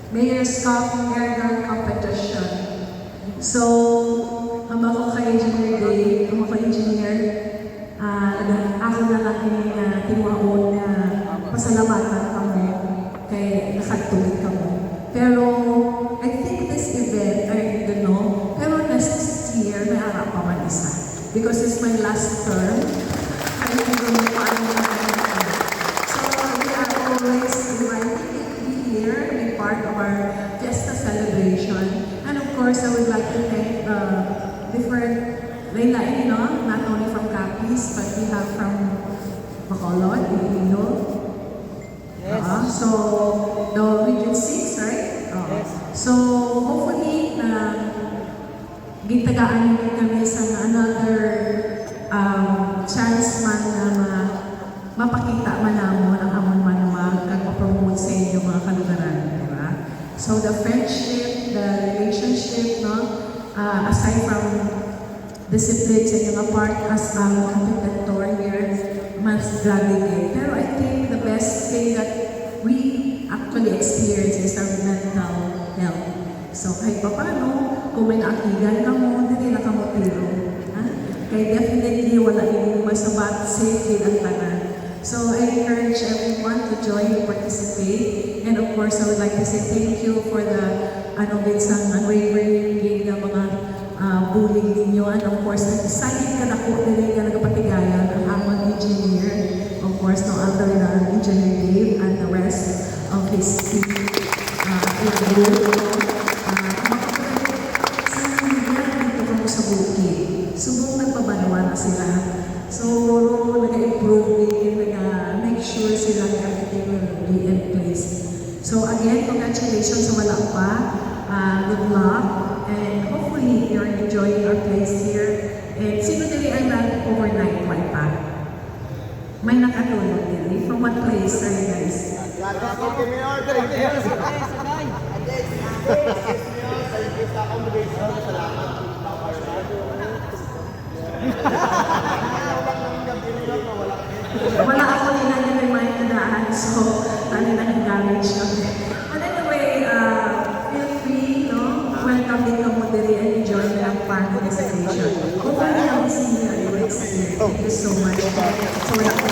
Mayor's Cup Airgun Competition. So, habang ako kay Engineer Dave, ako kay Engineer, ako na lang tinuhaon na pasalamatan kami kay nakatuloy kami. Pero, I think this event, I don't know, pero next year, may harap pa man isa. Because it's my last term, I don't know paano na so, we are always invited to be here, be part of our Fiesta celebration. And of course, I would like to thank the different lain-lain, not only from Capiz, but we have from Bacolod, Iloilo. Yes. So, the Region 6, right? Yes. So, hopefully, gitagaan nyo kami sa another chance man na mapakita man namo ng amon manuwag at mapromote sa inyo mga kalugaran, di ba? So, the friendship, the relationship, aside from discipline sa inyong part as competitor here, mas graduate. Pero I think the best thing that we actually experience is our mental health. So kahit pa paano, kung may naakigan ka mo, hindi na ka mo tiro. Kaya definitely wala yung masabat, safe ang tanan. So I encourage everyone to join and participate. And of course, I would like to say thank you for the binsang unwavering ng mga bullying ninyo. And of course, excited ka na po din ka nagpatigayan ang among engineer. Of course, no other than Engineer Dave and the rest of his team. Sa bukid. Subong nagpabanawa na sila. So, nag-improve din, make sure sila na everything will be in place. So again, congratulations sa wala pa. Good luck. And hopefully, you're enjoying our place here. And sino dili ay overnight wife pa? May nakatulog dili. From what place are you guys? Wala ako nila remind na daan, so ano na encourage kami. But anyway, feel free, welcome din ka mo diri and enjoy ang part of this occasion. Hopefully, I'll see you next year. Thank you so much. So, wala ko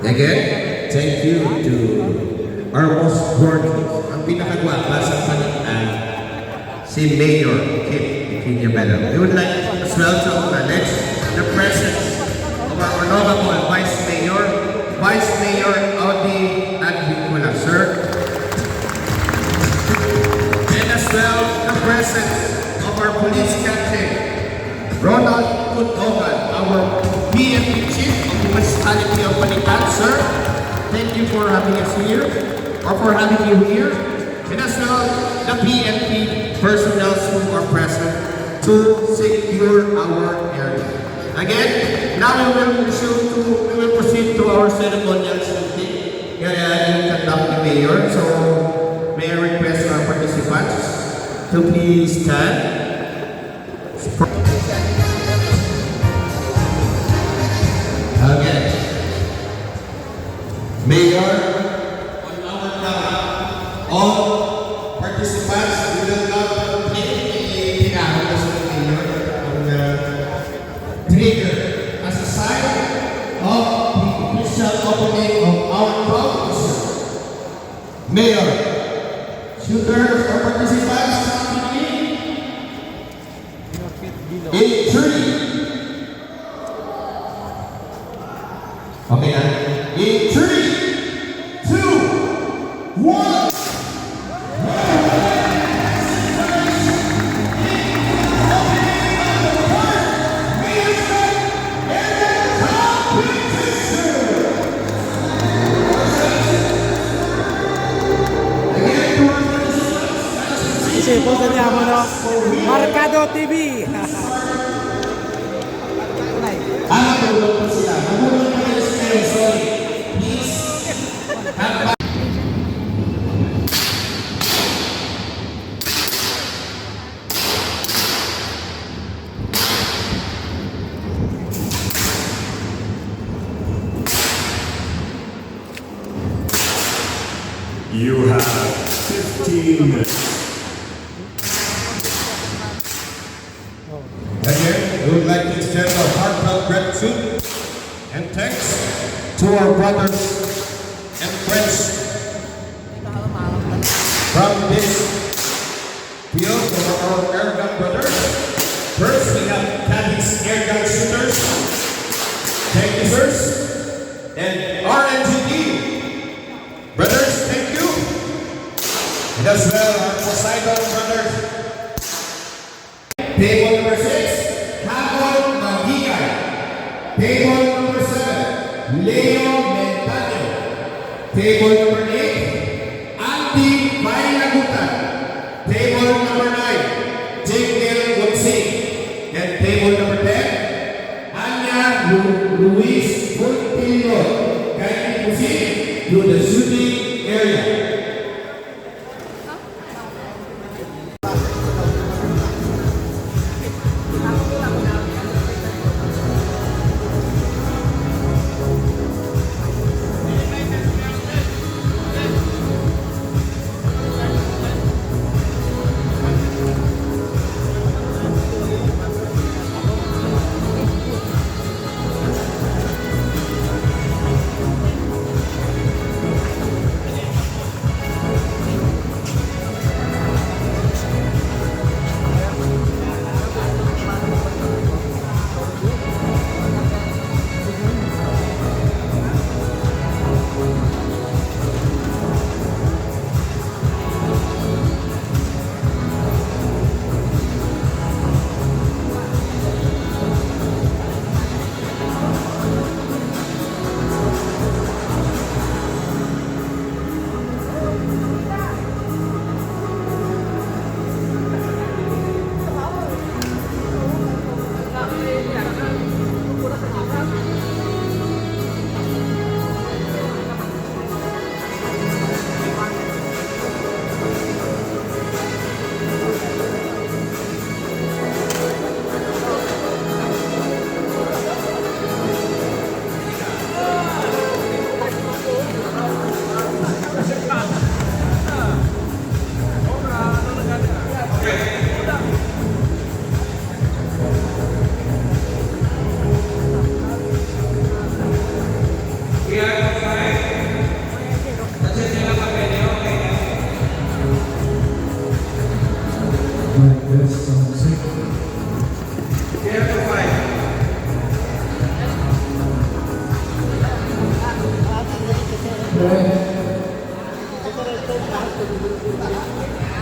Again, thank you to our most gorgeous, ang pinakagwapa sa Panitan, si Mayor Kip Kinyamela. We would like as well to acknowledge the presence of our honorable Vice Mayor Audi Advincula, sir. And as well, the presence of our police captain, Ronald Kutogan, our PNP Chief of the Municipality of Panitan, sir. Thank you for having us here, or for having you here. And as well, the PNP personnel who are present to secure our area. Again, now we will proceed to our ceremonial meeting. Kaya conduct the mayor. So, may I request our participants to please stand. Again, Mayor, on our count, all participants, we will not take the pinahon sa Mayor on the trigger as a sign of the official opening of our province. Mayor, shooters or participants, in 3. Okay na? In 3, 2, 1. Sì, cosa diamo, no? Marcado TV! Tulong po sila. Magulong po kayo sa kayo. Sorry. Please. You have 15 minutes. Again, we would like to extend our heartfelt gratitude and thanks to our brothers and friends from this field for our air gun brothers. First, we have Cadiz Air Gun Shooters. Thank you, sirs. And RNGD brothers, thank you. And as well, our Poseidon brothers. Table number 6, Hamon Magigay. Table number 7, Leo Mentaño. Table number 8, Andy Bailagutan. Table number 9, Jingle Wunsing. And table number 10, Anya Luis Puntillo. Kindly proceed to the shooting area.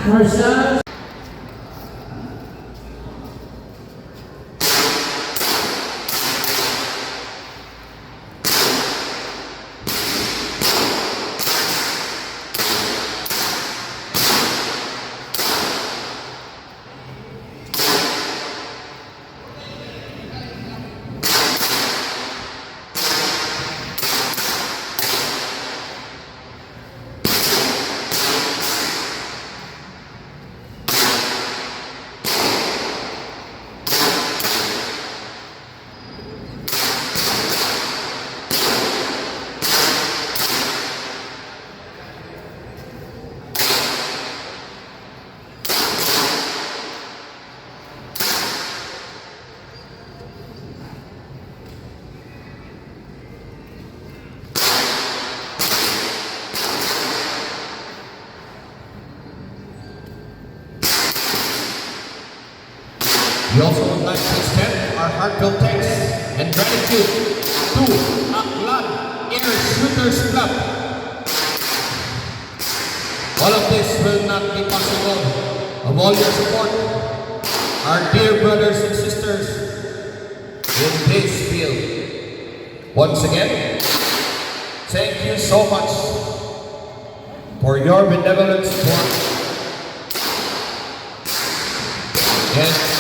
Marshal. We also would like to extend our heartfelt thanks and gratitude to Aklan Air Shooters Club. All of this will not be possible of all your support, our dear brothers and sisters in this field. Once again, thank you so much for your benevolent support. And